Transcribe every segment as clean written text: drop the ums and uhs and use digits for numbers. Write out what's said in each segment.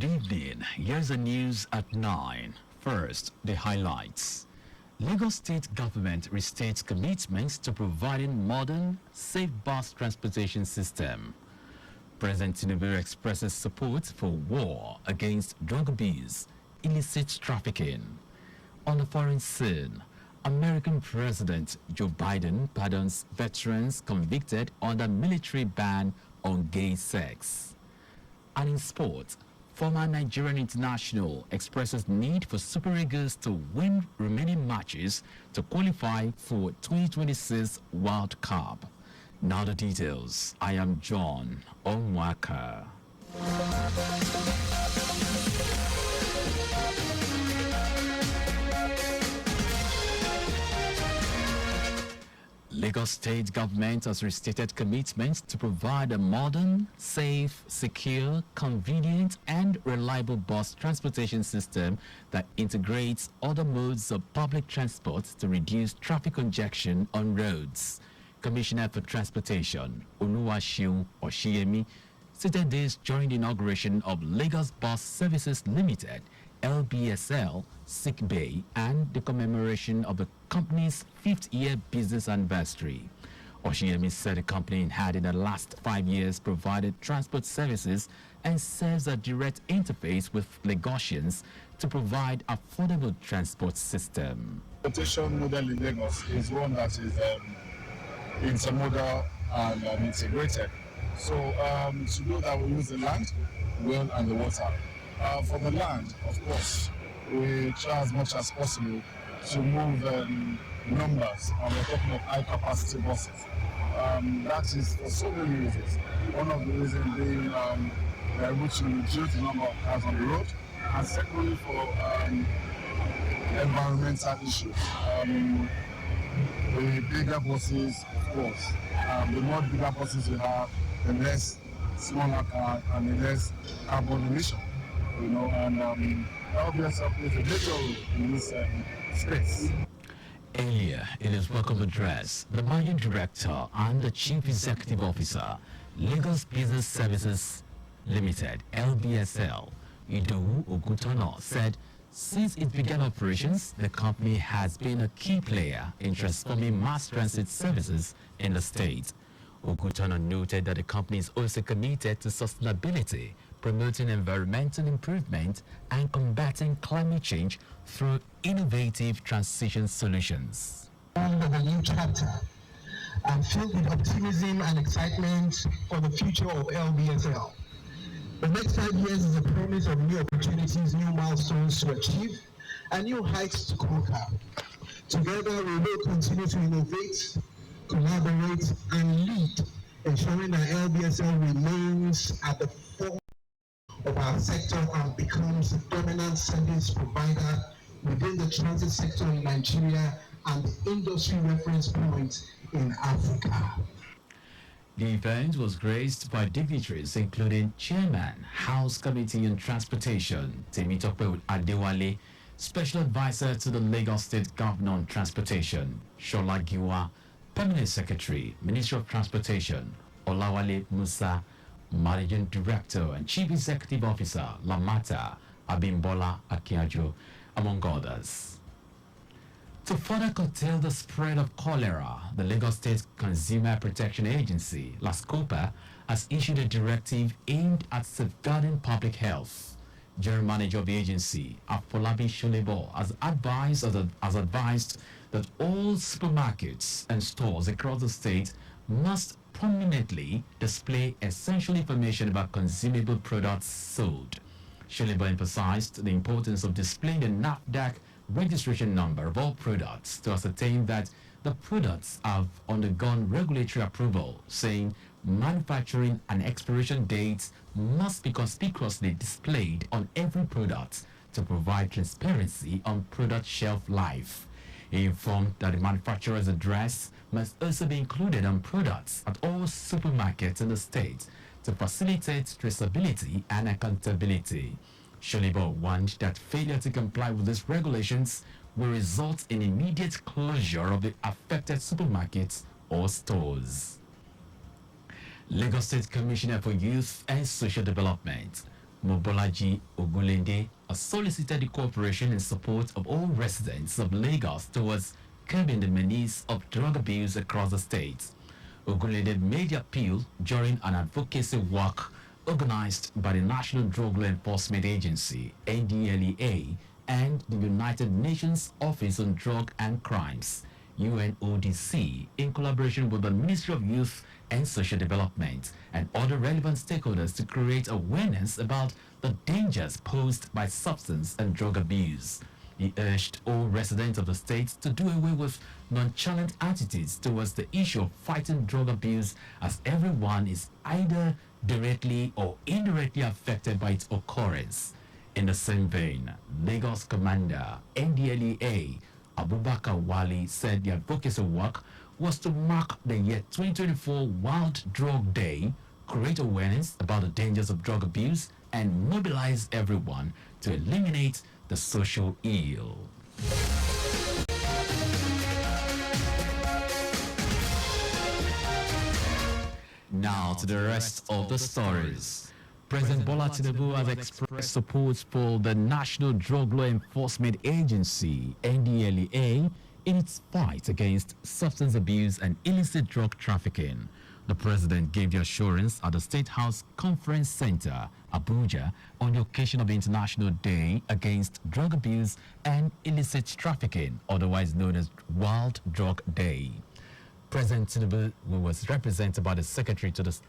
Good evening. Here's the news at 9. First, the highlights. Lagos State government restates commitments to providing modern, safe bus transportation system. President Tinubu expresses support for war against drug abuse, illicit trafficking. On the foreign scene, American President Joe Biden pardons veterans convicted under military ban on gay sex. And in sport, former Nigerian international expresses need for Super Eagles to win remaining matches to qualify for 2026 World Cup. Now the details. I am John Omoaka. Lagos State government has restated commitments to provide a modern, safe, secure, convenient, and reliable bus transportation system that integrates other modes of public transport to reduce traffic congestion on roads. Commissioner for Transportation, Oluwaseun Oshiyemi, stated this during the inauguration of Lagos Bus Services Limited, LBSL, Sick Bay, and the commemoration of the company's 5th year business anniversary. Oshiyemi said the company had in the last 5 years provided transport services and serves a direct interface with Lagosians to provide affordable transport system. Transportation model in Lagos is one that is intermodal and integrated. So to do that, we use the land, rail, and the water. For the land, of course, we try as much as possible to move numbers, and we're talking of high-capacity buses. That is for so many reasons. One of the reasons being we're able to reduce the number of cars on the road, and secondly for environmental issues. The bigger buses, of course, the more bigger buses you have, the less smaller car and the less carbon emission. You know, and LBSL plays a major role in this space. Earlier, in his welcome address, the Managing Director and the Chief Executive Officer, Lagos Business Services Limited, LBSL, Idowu Ogutono, said since it began operations, the company has been a key player in transforming mass transit services in the state. Ogutono noted that the company is also committed to sustainability, promoting environmental improvement and combating climate change through innovative transition solutions. Of a new chapter, I'm filled with optimism and excitement for the future of LBSL. The next 5 years is a promise of new opportunities, new milestones to achieve, and new heights to conquer. Together, we will continue to innovate, collaborate, and lead, ensuring that LBSL remains at the forefront of our sector and becomes a dominant service provider within the transit sector in Nigeria and the industry reference point in Africa. The event was graced by dignitaries including Chairman, House Committee on Transportation, Temitope Adewale, Special Advisor to the Lagos State Governor on Transportation, Shola Giwa, Permanent Secretary, Ministry of Transportation, Olawale Musa, Managing Director and Chief Executive Officer, Lamata Abimbola Akiajo, among others. To further curtail the spread of cholera, the Lagos State Consumer Protection Agency, LASCOPA, has issued a directive aimed at safeguarding public health. General Manager of the agency, Afolabi Sholebo, has advised that all supermarkets and stores across the state must prominently display essential information about consumable products sold. Sholebo emphasized the importance of displaying the NAFDAC registration number of all products to ascertain that the products have undergone regulatory approval, saying manufacturing and expiration dates must be conspicuously displayed on every product to provide transparency on product shelf life. He informed that the manufacturer's address must also be included on products at all supermarkets in the state to facilitate traceability and accountability. Sholibo warned that failure to comply with these regulations will result in immediate closure of the affected supermarkets or stores. Lagos State Commissioner for Youth and Social Development, Mobolaji Ogunlende has solicited the cooperation and support of all residents of Lagos towards curbing the menace of drug abuse across the state. Ogunlende made the appeal during an advocacy walk organized by the National Drug Law Enforcement Agency, NDLEA, and the United Nations Office on Drug and Crimes, UNODC, in collaboration with the Ministry of Youth and Social Development and other relevant stakeholders to create awareness about the dangers posed by substance and drug abuse. He urged all residents of the state to do away with nonchalant attitudes towards the issue of fighting drug abuse, as everyone is either directly or indirectly affected by its occurrence. In the same vein, Lagos Commander NDLEA Abubakar Wali said the advocacy work was to mark the year 2024 World Drug Day, create awareness about the dangers of drug abuse, and mobilize everyone to eliminate the social ill. Now to the rest of the stories. President Bola Tinubu has expressed support for the National Drug Law Enforcement Agency, NDLEA, in its fight against substance abuse and illicit drug trafficking. The president gave the assurance at the State House Conference Center, Abuja, on the occasion of the International Day Against Drug Abuse and Illicit Trafficking, otherwise known as World Drug Day. President Tinubu, who was represented by the Secretary to the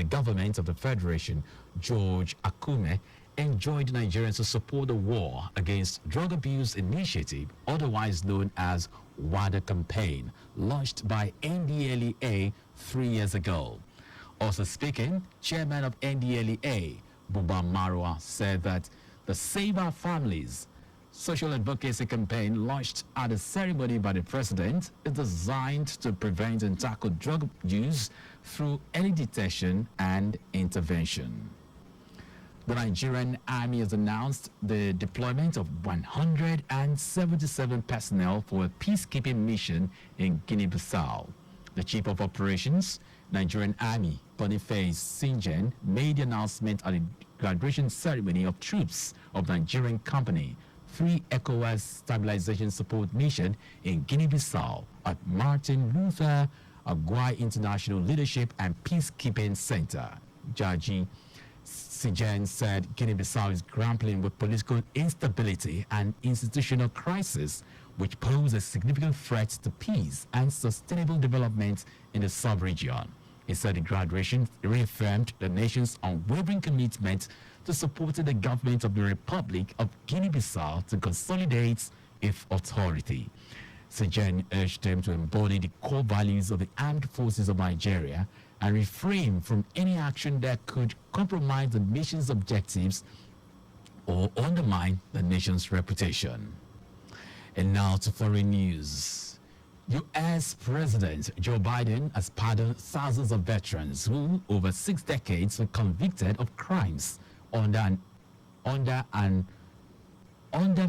government of the Federation, George Akume, enjoined Nigerians to support the War Against Drug Abuse Initiative, otherwise known as WADA campaign, launched by NDLEA 3 years ago. Also speaking, Chairman of NDLEA, Buba Marwa, said that the Save Our Families social advocacy campaign launched at a ceremony by the president is designed to prevent and tackle drug use through early detection and intervention. The Nigerian Army has announced the deployment of 177 personnel for a peacekeeping mission in Guinea-Bissau. The Chief of Operations, Nigerian Army, Boniface Sinjen, made the announcement at the graduation ceremony of troops of Nigerian Company 3 ECOWAS Stabilization Support Mission in Guinea-Bissau at Martin Luther Agwai International Leadership and Peacekeeping Center. Jaji Sijan said Guinea-Bissau is grappling with political instability and institutional crisis, which pose a significant threat to peace and sustainable development in the sub-region. He said the graduation reaffirmed the nation's unwavering commitment to supporting the government of the Republic of Guinea-Bissau to consolidate its authority. Sijan urged them to embody the core values of the armed forces of Nigeria and refrain from any action that could compromise the mission's objectives or undermine the nation's reputation. And now to foreign news. U.S. President Joe Biden has pardoned thousands of veterans who, over 6 decades, were convicted of crimes under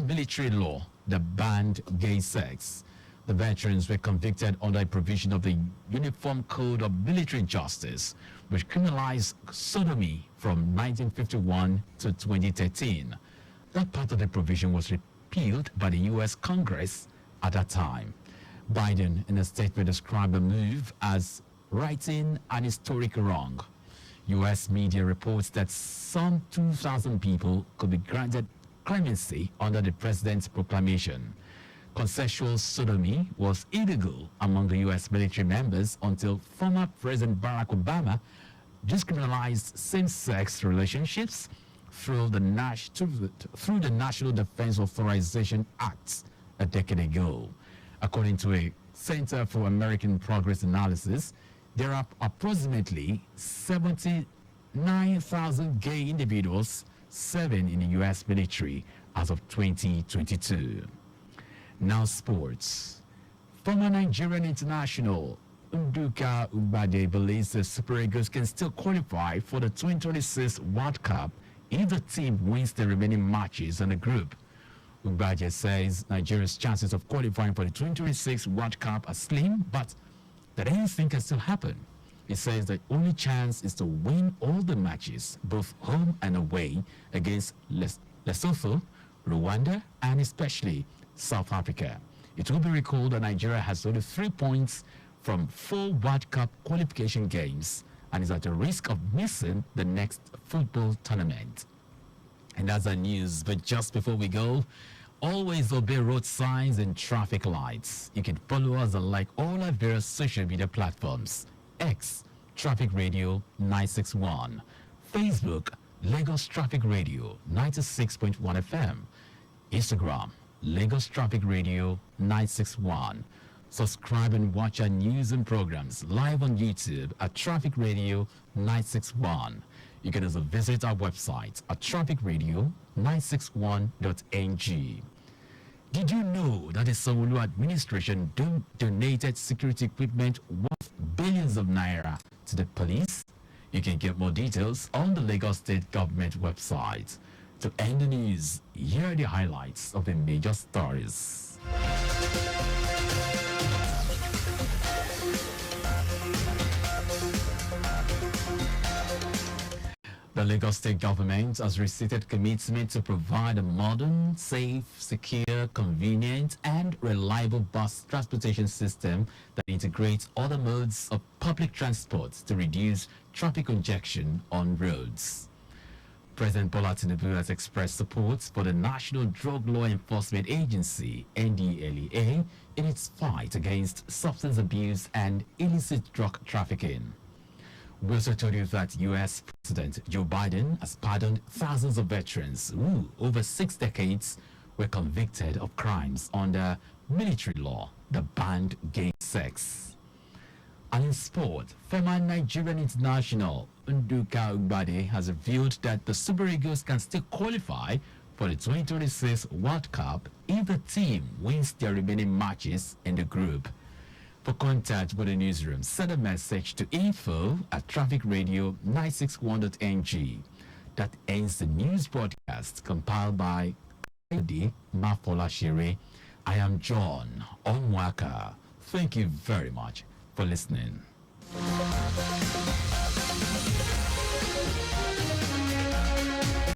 military law that banned gay sex. The veterans were convicted under a provision of the Uniform Code of Military Justice, which criminalized sodomy from 1951 to 2013. That part of the provision was repealed by the U.S. Congress at that time. Biden, in a statement, described the move as righting an historic wrong. U.S. media reports that some 2,000 people could be granted clemency under the president's proclamation. Consensual sodomy was illegal among the U.S. military members until former President Barack Obama decriminalized same-sex relationships through the National Defense Authorization Act a decade ago. According to a Center for American Progress Analysis, there are approximately 79,000 gay individuals serving in the U.S. military as of 2022. Now sports. Former Nigerian international Nduka Ubade believes the Super Eagles can still qualify for the 2026 World Cup if the team wins the remaining matches in the group. Ubade says Nigeria's chances of qualifying for the 2026 World Cup are slim, but that anything can still happen. It says the only chance is to win all the matches, both home and away, against Lesotho, Rwanda, and especially South Africa. It will be recalled that Nigeria has only 3 points from 4 World Cup qualification games and is at a risk of missing the next football tournament. And that's our news. But just before we go, always obey road signs and traffic lights. You can follow us on like all our various social media platforms. X, Traffic Radio 961. Facebook, Lagos Traffic Radio 96.1 FM. Instagram, Lagos Traffic Radio 961. Subscribe and watch our news and programs live on YouTube at Traffic Radio 961. You can also visit our website at trafficradio961.ng. Did you know that the Sanwo-Olu administration donated security equipment worth billions of naira to the police? You can get more details on the Lagos State Government website. To end the news, here are the highlights of the major stories. The Lagos State Government has restated commitment to provide a modern, safe, secure, convenient, and reliable bus transportation system that integrates other modes of public transport to reduce traffic congestion on roads. President Bola Tinubu has expressed support for the National Drug Law Enforcement Agency, NDLEA, in its fight against substance abuse and illicit drug trafficking. We also told you that U.S. President Joe Biden has pardoned thousands of veterans who, over 6 decades, were convicted of crimes under military law that banned gay sex. And in sport, former Nigerian international Nduka Ugbade has revealed that the Super Eagles can still qualify for the 2026 World Cup if the team wins their remaining matches in the group. For contact with the newsroom, send a message to info@trafficradio961.ng. That ends the news broadcast compiled by Lady Mafola Shere. I am John Omoaka. Thank you very much for listening.